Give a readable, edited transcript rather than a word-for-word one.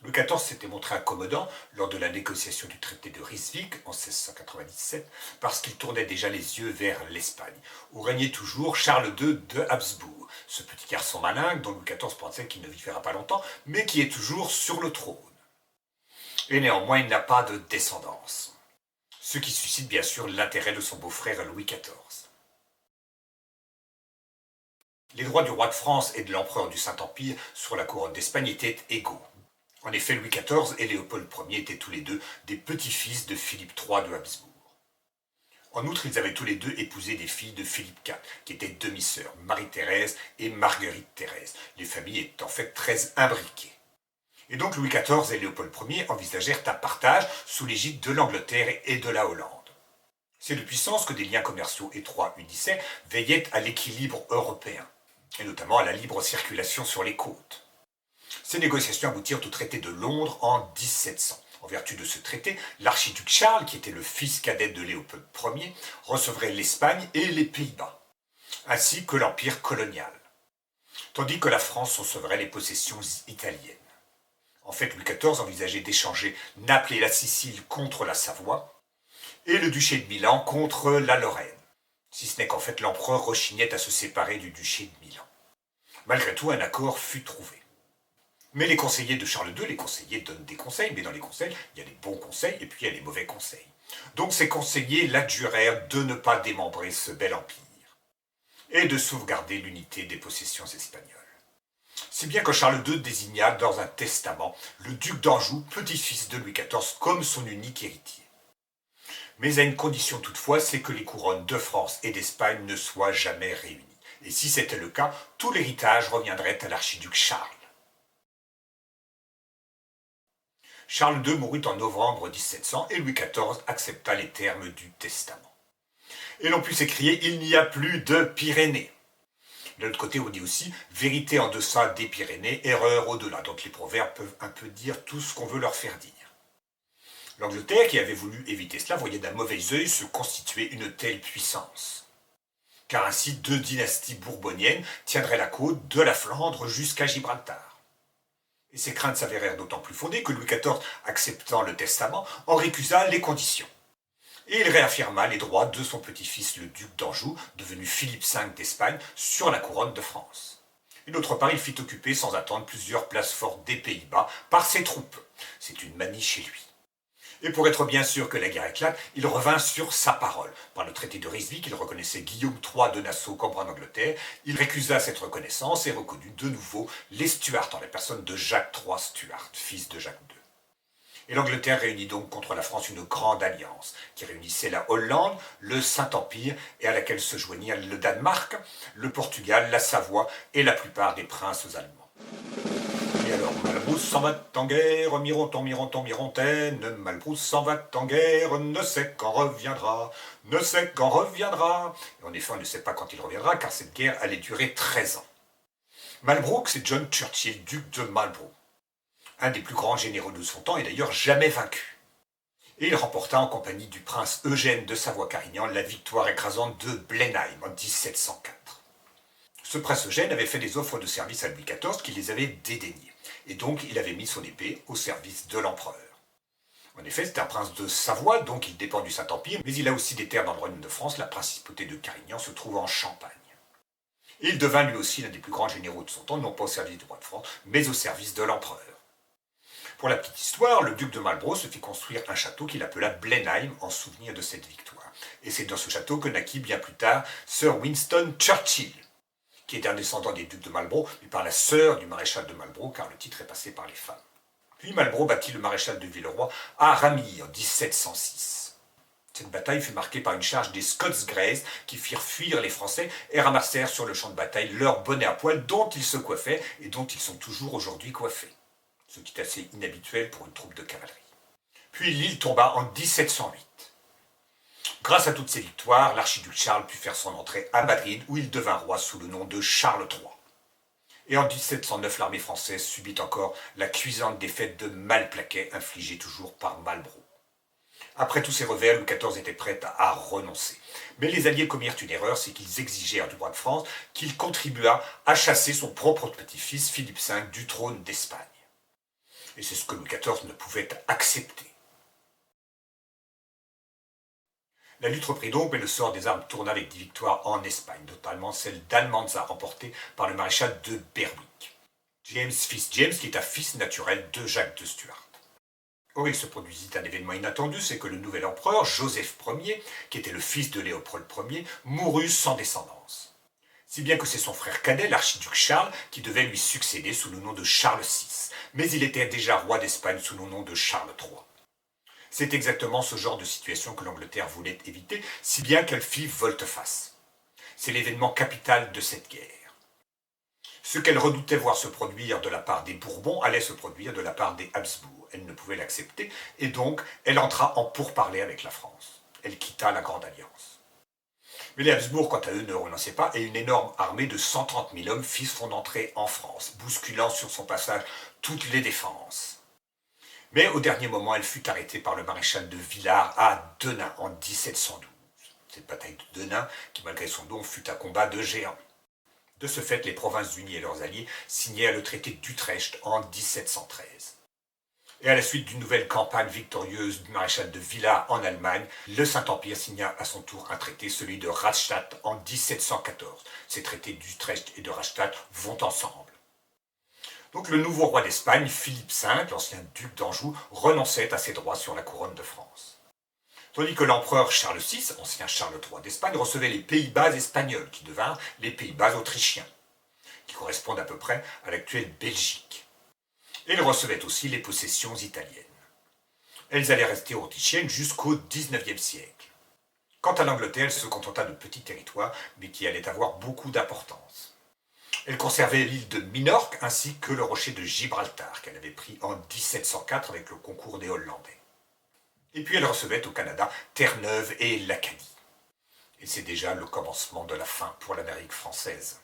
Louis XIV s'était montré incommodant lors de la négociation du traité de Ryswick en 1697 parce qu'il tournait déjà les yeux vers l'Espagne, où régnait toujours Charles II de Habsbourg, ce petit garçon malin dont Louis XIV pensait qu'il ne vivra pas longtemps, mais qui est toujours sur le trône. Et néanmoins, il n'a pas de descendance, ce qui suscite bien sûr l'intérêt de son beau-frère Louis XIV. Les droits du roi de France et de l'empereur du Saint-Empire sur la couronne d'Espagne étaient égaux. En effet, Louis XIV et Léopold Ier étaient tous les deux des petits-fils de Philippe III de Habsbourg. En outre, ils avaient tous les deux épousé des filles de Philippe IV, qui étaient demi-sœurs, Marie-Thérèse et Marguerite-Thérèse. Les familles étaient en fait très imbriquées. Et donc Louis XIV et Léopold Ier envisagèrent un partage sous l'égide de l'Angleterre et de la Hollande. Ces deux puissances que des liens commerciaux étroits unissaient veillaient à l'équilibre européen, et notamment à la libre circulation sur les côtes. Ces négociations aboutirent au traité de Londres en 1700. En vertu de ce traité, l'archiduc Charles, qui était le fils cadet de Léopold Ier, recevrait l'Espagne et les Pays-Bas, ainsi que l'empire colonial, tandis que la France recevrait les possessions italiennes. En fait, Louis XIV envisageait d'échanger Naples et la Sicile contre la Savoie, et le duché de Milan contre la Lorraine, si ce n'est qu'en fait l'empereur rechignait à se séparer du duché de Milan. Malgré tout, un accord fut trouvé. Mais les conseillers de Charles II, les conseillers donnent des conseils, mais dans les conseils, il y a les bons conseils et puis il y a les mauvais conseils. Donc ces conseillers l'adjurèrent de ne pas démembrer ce bel empire et de sauvegarder l'unité des possessions espagnoles. Si bien que Charles II désigna dans un testament le duc d'Anjou, petit-fils de Louis XIV, comme son unique héritier. Mais à une condition toutefois, c'est que les couronnes de France et d'Espagne ne soient jamais réunies. Et si c'était le cas, tout l'héritage reviendrait à l'archiduc Charles. Charles II mourut en novembre 1700 et Louis XIV accepta les termes du testament. Et l'on put s'écrier « Il n'y a plus de Pyrénées ». De l'autre côté, on dit aussi « Vérité en deçà des Pyrénées, erreur au-delà ». Donc les proverbes peuvent un peu dire tout ce qu'on veut leur faire dire. L'Angleterre, qui avait voulu éviter cela, voyait d'un mauvais œil se constituer une telle puissance. Car ainsi, deux dynasties bourboniennes tiendraient la côte de la Flandre jusqu'à Gibraltar. Et ces craintes s'avérèrent d'autant plus fondées que Louis XIV, acceptant le testament, en récusa les conditions. Et il réaffirma les droits de son petit-fils le duc d'Anjou, devenu Philippe V d'Espagne, sur la couronne de France. Et d'autre part, il fit occuper sans attendre plusieurs places fortes des Pays-Bas par ses troupes. C'est une manie chez lui. Et pour être bien sûr que la guerre éclate, il revint sur sa parole. Par le traité de Ryswick, il reconnaissait Guillaume III de Nassau comme roi d'Angleterre. Il récusa cette reconnaissance et reconnut de nouveau les Stuarts, en la personne de Jacques III Stuart, fils de Jacques II. Et l'Angleterre réunit donc contre la France une grande alliance, qui réunissait la Hollande, le Saint-Empire, et à laquelle se joignirent le Danemark, le Portugal, la Savoie et la plupart des princes allemands. Et alors, Malbrousse s'en va en guerre, Mironton, Mironton, Mirontaine, Malbrousse s'en va en guerre, ne sait quand reviendra, ne sait quand reviendra. Et en effet, on ne sait pas quand il reviendra, car cette guerre allait durer 13 ans. Malbrouck, c'est John Churchill, duc de Marlborough, un des plus grands généraux de son temps et d'ailleurs jamais vaincu. Et il remporta en compagnie du prince Eugène de Savoie-Carignan la victoire écrasante de Blenheim en 1704. Ce prince Eugène avait fait des offres de service à Louis XIV qui les avait dédaignées. Et donc il avait mis son épée au service de l'empereur. En effet, c'est un prince de Savoie, donc il dépend du Saint-Empire, mais il a aussi des terres dans le royaume de France, la principauté de Carignan se trouve en Champagne. Et il devint lui aussi l'un des plus grands généraux de son temps, non pas au service du roi de France, mais au service de l'empereur. Pour la petite histoire, le duc de Marlborough se fit construire un château qu'il appela Blenheim en souvenir de cette victoire. Et c'est dans ce château que naquit bien plus tard Sir Winston Churchill, qui était un descendant des ducs de Marlborough, mais par la sœur du maréchal de Marlborough, car le titre est passé par les femmes. Puis Marlborough bâtit le maréchal de Villeroy à Ramillies en 1706. Cette bataille fut marquée par une charge des Scots Greys qui firent fuir les Français et ramassèrent sur le champ de bataille leurs bonnets à poil dont ils se coiffaient et dont ils sont toujours aujourd'hui coiffés, ce qui est assez inhabituel pour une troupe de cavalerie. Puis l'île tomba en 1708. Grâce à toutes ces victoires, l'archiduc Charles put faire son entrée à Madrid où il devint roi sous le nom de Charles III. Et en 1709, l'armée française subit encore la cuisante défaite de Malplaquet, infligée toujours par Marlborough. Après tous ces revers, Louis XIV était prêt à renoncer. Mais les Alliés commirent une erreur, c'est qu'ils exigèrent du roi de France qu'il contribuât à chasser son propre petit-fils, Philippe V, du trône d'Espagne. Et c'est ce que Louis XIV ne pouvait accepter. La lutte reprit donc, mais le sort des armes tourna avec des victoires en Espagne, notamment celle d'Almanza, remportée par le maréchal de Berwick. James fils James, qui est un fils naturel de Jacques de Stuart. Or, il se produisit un événement inattendu, c'est que le nouvel empereur, Joseph Ier, qui était le fils de Léopold Ier, mourut sans descendance. Si bien que c'est son frère cadet, l'archiduc Charles, qui devait lui succéder sous le nom de Charles VI, mais il était déjà roi d'Espagne sous le nom de Charles III. C'est exactement ce genre de situation que l'Angleterre voulait éviter, si bien qu'elle fit volte-face. C'est l'événement capital de cette guerre. Ce qu'elle redoutait voir se produire de la part des Bourbons allait se produire de la part des Habsbourg. Elle ne pouvait l'accepter, et donc elle entra en pourparlers avec la France. Elle quitta la Grande Alliance. Mais les Habsbourg, quant à eux, ne renonçaient pas, et une énorme armée de 130 000 hommes fit son entrée en France, bousculant sur son passage toutes les défenses. Mais au dernier moment, elle fut arrêtée par le maréchal de Villars à Denain en 1712. Cette bataille de Denain, qui malgré son nom fut un combat de géants. De ce fait, les Provinces-Unies et leurs alliés signèrent le traité d'Utrecht en 1713. Et à la suite d'une nouvelle campagne victorieuse du maréchal de Villars en Allemagne, le Saint-Empire signa à son tour un traité, celui de Rastatt, en 1714. Ces traités d'Utrecht et de Rastatt vont ensemble. Donc le nouveau roi d'Espagne, Philippe V, l'ancien duc d'Anjou, renonçait à ses droits sur la couronne de France. Tandis que l'empereur Charles VI, ancien Charles III d'Espagne, recevait les Pays-Bas espagnols, qui devinrent les Pays-Bas autrichiens, qui correspondent à peu près à l'actuelle Belgique. Et il recevait aussi les possessions italiennes. Elles allaient rester autrichiennes jusqu'au XIXe siècle. Quant à l'Angleterre, elle se contenta de petits territoires, mais qui allaient avoir beaucoup d'importance. Elle conservait l'île de Minorque ainsi que le rocher de Gibraltar qu'elle avait pris en 1704 avec le concours des Hollandais. Et puis elle recevait au Canada Terre-Neuve et l'Acadie. Et c'est déjà le commencement de la fin pour l'Amérique française.